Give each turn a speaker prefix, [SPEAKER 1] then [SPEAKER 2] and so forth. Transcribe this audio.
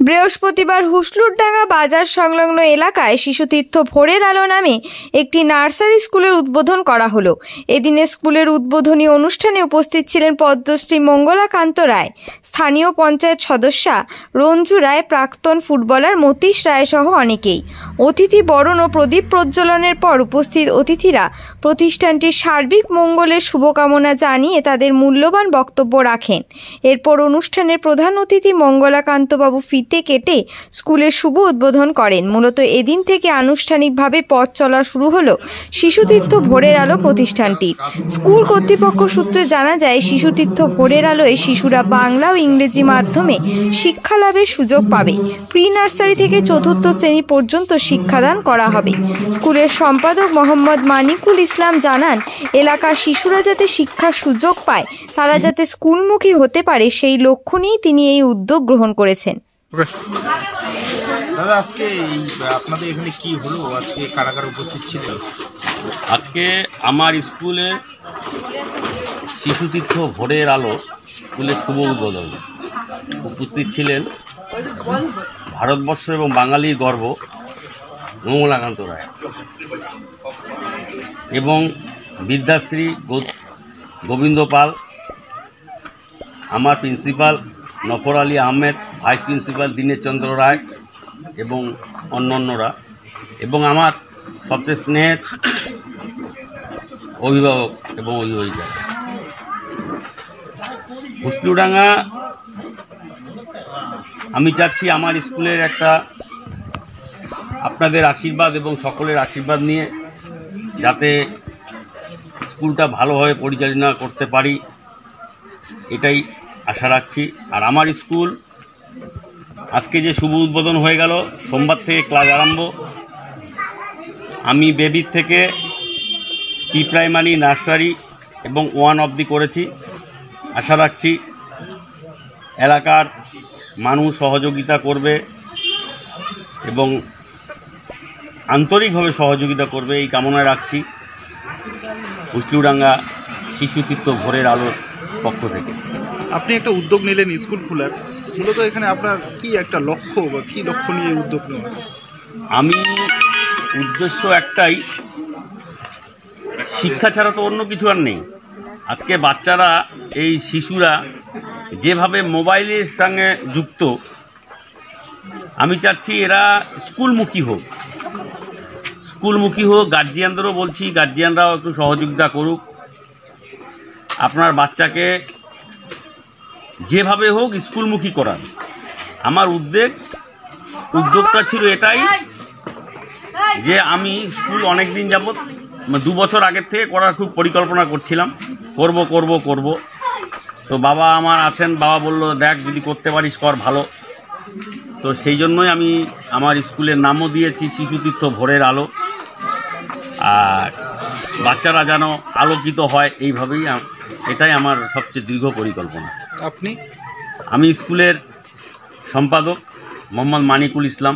[SPEAKER 1] বৃহস্পতিবার হুসলুরডাঙ্গা বাজার সংলগ্ন এলাকায় শিশুতীর্থ ভোরের আলো নামে একটি নার্সারি স্কুলের উদ্বোধন করা হলো। এদিনে স্কুলের উদ্বোধনী অনুষ্ঠানে উপস্থিত ছিলেন পদ্মশ্রী মঙ্গলাকান্ত রায়, স্থানীয় পঞ্চায়েত সদস্যা রঞ্জু রায়, প্রাক্তন ফুটবলার মতীশ রায় সহ অনেকেই। অতিথি বরণ ও প্রদীপ প্রজ্বলনের পর উপস্থিত অতিথিরা প্রতিষ্ঠানটির সার্বিক মঙ্গলের শুভকামনা জানিয়ে তাদের মূল্যবান বক্তব্য রাখেন। এরপর অনুষ্ঠানের প্রধান অতিথি মঙ্গলাকান্তবাবু ফিতে কেটে স্কুলের শুভ উদ্বোধন করেন। মূলত এদিন থেকে আনুষ্ঠানিকভাবে পথ চলা শুরু হলো শিশুতীর্থ ভোরের আলো প্রতিষ্ঠানটির। স্কুল কর্তৃপক্ষ সূত্রে জানা যায়, শিশুতীর্থ ভোরের আলোয় শিশুরা বাংলা ও ইংরেজি মাধ্যমে শিক্ষা লাভের সুযোগ পাবে। প্রি নার্সারি থেকে চতুর্থ শ্রেণী পর্যন্ত শিক্ষাদান করা হবে। স্কুলের সম্পাদক মোহাম্মদ মানিকুল ইসলাম জানান, এলাকার শিশুরা যাতে শিক্ষার সুযোগ পায়, তারা যাতে স্কুলমুখী হতে পারে, সেই লক্ষ্য নিয়েই তিনি এই উদ্যোগ গ্রহণ করেছেন।
[SPEAKER 2] দাদা, আজকে আপনাদের এখানে কি হলো? আজকে কারা কারা উপস্থিত ছিলেন?
[SPEAKER 3] আজকে আমার স্কুলে শিশুতীর্থ ভোরের আলো স্কুলের শুভ উদ্বোধন। উপস্থিত ছিলেন ভারতবর্ষ এবং বাঙালির গর্ব মঙ্গলাকান্ত রায় এবং বিদ্যাশ্রী গোবিন্দ পাল, আমার প্রিন্সিপাল নফর আলী আহমেদ, ভাইস প্রিন্সিপাল দীনেশ চন্দ্র রায় এবং অন্যান্যরা, এবং আমার সবচেয়ে স্নেহের অভিভাবক এবং অভিভাবিকা। হুসলুরডাঙ্গা আমি চাচ্ছি আমার স্কুলের একটা আপনাদের আশীর্বাদ এবং সকলের আশীর্বাদ নিয়ে যাতে স্কুলটা ভালোভাবে পরিচালনা করতে পারি, এটাই আশা রাখছি। আর আমার স্কুল আজকে যে শুভ উদ্বোধন হয়ে গেল, সোমবার থেকে ক্লাস আরম্ভ। আমি বেবির থেকে প্রি প্রাইমারি, নার্সারি এবং 1 অবধি করেছি। আশা রাখছি এলাকার মানুষ সহযোগিতা করবে এবং আন্তরিকভাবে সহযোগিতা করবে, এই কামনায় রাখছি হুসলুরডাঙ্গা শিশুতীর্থ ভোরের আলোর পক্ষ থেকে।
[SPEAKER 2] আপনি একটা উদ্যোগ নিলেন স্কুল খোলার, মূলত এখানে আপনার কি একটা লক্ষ্য বা কী লক্ষ্য নিয়ে উদ্যোগ নেওয়া?
[SPEAKER 3] আমি উদ্দেশ্য একটাই, শিক্ষা ছাড়া তো অন্য কিছু আর নেই। আজকে বাচ্চারা, এই শিশুরা যেভাবে মোবাইলের সঙ্গে যুক্ত, আমি চাচ্ছি এরা স্কুলমুখী হোক। গার্জিয়ানদেরও বলছি, গার্জিয়ানরাও একটু সহযোগিতা করুক। আপনার বাচ্চাকে যেভাবে হোক স্কুলমুখী করার আমার উদ্যোগটা ছিল এটাই, যে আমি স্কুল অনেক দিন যাবত 2 বছর আগের থেকে করার খুব পরিকল্পনা করছিলাম, করব। তো বাবা আমার আছেন, বাবা বলল, দেখ যদি করতে পারিস কর, ভালো। তো সেই জন্যই আমি আমার স্কুলের নামও দিয়েছি শিশুতীর্থ ভোরের আলো। আর বাচ্চারা যেন আলোকিত হয়, এইভাবেই, এটাই আমার সবচেয়ে দীর্ঘ পরিকল্পনা।
[SPEAKER 2] আপনি?
[SPEAKER 3] আমি স্কুলের সম্পাদক মোহাম্মদ মানিকুল ইসলাম।